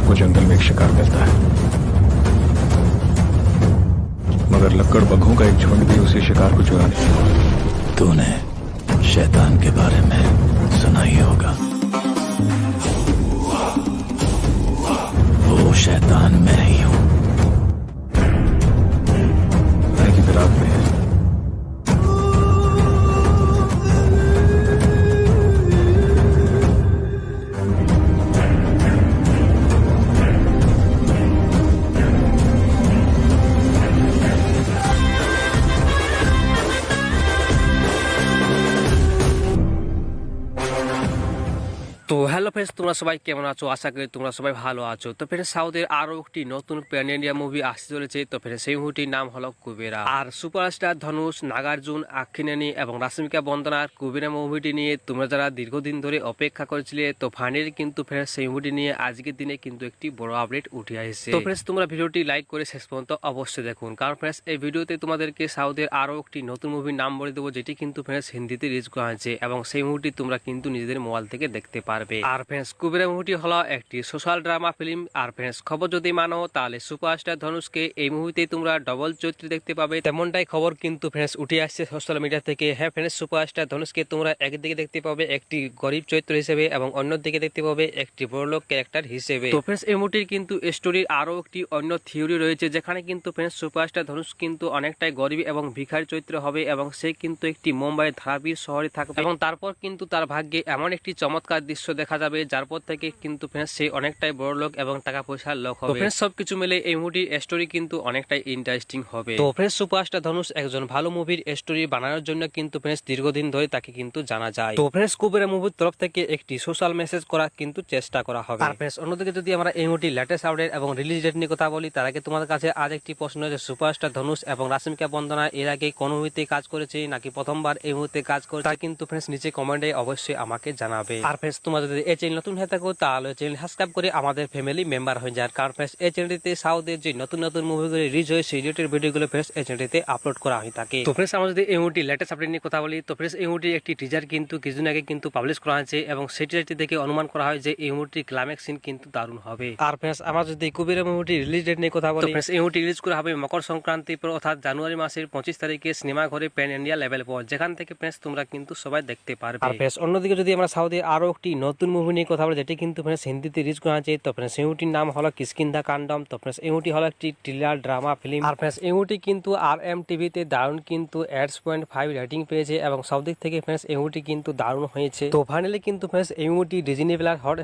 वो जंगल में एक शिकार मिलता है, मगर लक्कड़ बघों का एक झुंड भी उसी शिकार को चुरा लिया। तूने शैतान के बारे में सुना ही होगा। वो शैतान मैं ही हूं। मैं की फिराक में है। তো হ্যালো ফ্রেন্ডস, তোমরা সবাই কেমন আছো? আশা করি তোমরা সবাই ভালো আছো। তো ফ্রেন্ডস, সাউথের আরো একটি নতুন প্যান ইন্ডিয়া মুভি আসতে চলেছে। তো ফ্রেন্ডস, সেই মুভিটির নাম হলো কুবেরা। আর সুপারস্টার ধনুষ, নাগার্জুন, আক্ষিনেনি এবং রাশ্মিকা বন্দনার কুবেরা মুভিটি নিয়ে তোমরা যারা দীর্ঘদিন ধরে অপেক্ষা করেছিলে, তো ফাইনালি কিন্তু ফ্রেন্ডস সেই মুভিটি নিয়ে আজকের দিনে কিন্তু একটি বড় আপডেট উঠে আসছে। তো ফ্রেন্ডস, তোমরা ভিডিওটি লাইক করে শেষ পর্যন্ত অবশ্যই দেখুন, কারণ ফ্রেন্ডস এই ভিডিওতে তোমাদেরকে সাউথের আরো একটি নতুন মুভির নাম বলে দেবো, যেটি কিন্তু ফ্রেন্ডস হিন্দিতে রিলিজ করা হয়েছে এবং সেই মুভিটি তোমরা কিন্তু নিজেদের মোবাইল থেকে দেখতে পারবে। আর ফ্রেন্ডস, কুবেরা মুভিটি হলো একটি সোশ্যাল ড্রামা ফিল্ম। আর ফ্রেন্ডস, খবর যদি মানো তাহলে সুপারস্টার ধনুষকে এই মুভিতে তোমরা ডবল চরিত্রে দেখতে পাবে, তেমনটাই খবর কিন্তু ফ্রেন্ডস উঠে আসছে সোশ্যাল মিডিয়া থেকে। হ্যাঁ ফ্রেন্ডস, সুপারস্টার ধনুষকে তোমরা একদিকে দেখতে পাবে একটি গরিব চরিত্র হিসেবে এবং অন্যদিকে দেখতে পাবে একটি বড়লোক ক্যারেক্টার হিসেবে। তো ফ্রেন্ডস, এই মুভিটির কিন্তু স্টোরির আরো একটি অন্য থিওরি রয়েছে, যেখানে কিন্তু ফ্রেন্ডস সুপারস্টার ধনুষ কিন্তু অনেকটাই গরিব এবং ভিখারি চরিত্র হবে এবং সে কিন্তু একটি মুম্বাই ধারাবীর শহরে থাকবে এবং তারপর কিন্তু তার ভাগ্যে এমন একটি চমৎকার দৃশ্য দেখা যাবে, যার পর থেকে কিন্তু ফ্রেন্ডস সে অনেকটাই বড় লোক এবং টাকা পয়সার লোক হবে। ফ্রেন্ডস, সবকিছু মিলে এই মুভির স্টোরি কিন্তু অনেকটাই ইন্টারেস্টিং হবে। তো ফ্রেন্ডস, সুপারস্টার ধনুষ একজন ভালো মুভির স্টোরি বানানোর জন্য কিন্তু ফ্রেন্ডস দীর্ঘদিন ধরে তাকে কিন্তু জানা যায়। তো ফ্রেন্ডস, কুবেরা মুভির তরফ থেকে একটি সোশ্যাল মেসেজ করার কিন্তু চেষ্টা করা হবে। আর ফ্রেন্ডস, অন্যদিকে যদি আমরা এই মুভির লেটেস্ট আপডেট এবং রিলিজ ডেট নিয়ে কথা বলি, তার আগে তোমাদের কাছে আজ একটি প্রশ্ন, যে সুপারস্টার ধনুষ এবং রাশ্মিকা বন্দনা এর আগে কোন মুভিতে কাজ করেছে নাকি প্রথমবার এই মুভিতে কাজ করেছে, তা কিন্তু ফ্রেন্ডস নিচে কমেন্টে অবশ্যই আমাকে জানাবে। আর ফ্রেন্ডস, তোমরা যদি এই চ্যানেল নতুন হয়ে থাকো তাহলে চ্যানেল সাবস্ক্রাইব করে আমাদের ফ্যামিলি মেম্বার হয়ে যায়, কারণ ফ্রেন্ডস এই চ্যানেলটিতে সাউথের যে নতুন নতুন মুভিগুলো রিলিজ হয় সেই রিলেটেড ভিডিওগুলো ফ্রেন্ডস এই চ্যানেলটিতে আপলোড করা হয়ে থাকে। তো ফ্রেন্ডস, আমরা যদি এই মুভিটির লেটেস্ট আপডেট নিয়ে কথা বলি, তো ফ্রেন্ডস এই মুভিটির একটি টিজার কিন্তু কিছুদিন আগে কিন্তু পাবলিশ করা হয়েছে এবং সেই টিজারটি দেখে অনুমান করা হয় যে এই মুভিটির ক্লাইম্যাক্স সিন কিন্তু দারুণ হবে। আর ফ্রেন্ডস, আমরা যদি কুবেরা মুভিটির রিলিজ ডেট নিয়ে কথা বলি, ফ্রেন্ডস এই মুভিটি রিলিজ করা হবে মকর সংক্রান্তির পর, অর্থাৎ জানুয়ারি মাসের 25 তারিখে সিনেমা ঘরে প্যান ইন্ডিয়া লেভেল পর, যেখান থেকে ফ্রেন্ডস তোমরা কিন্তু সবাই দেখতে পারবে। আর ফ্রেন্ডস, অন্যদিকে যদি আমরা সাউথে আরো একটি নতুন মুভি নিয়ে কথা বলি, যেটি কিন্তু ফ্রেন্ডস হিন্দিতে রিলিজ করা হয়েছে, তো ফ্রেন্ডস এই মুভিটির নাম হলো কিষ্কিন্ধা কান্ডম। তো ফ্রেন্ডস এই মুভিটি হলো একটি থ্রিলার ড্রামা ফিল্ম। আর ফ্রেন্ডস এই মুভিটি কিন্তু RMTV-তে দারুণ কিন্তু 8.5 রেটিং পেয়েছে এবং সব দিক থেকে ফ্রেন্ডস এই মুভিটি কিন্তু দারুণ হয়েছে। তো ফাইনালি কিন্তু ফ্রেন্ডস এই মুভিটি ডিজনি প্লাস হট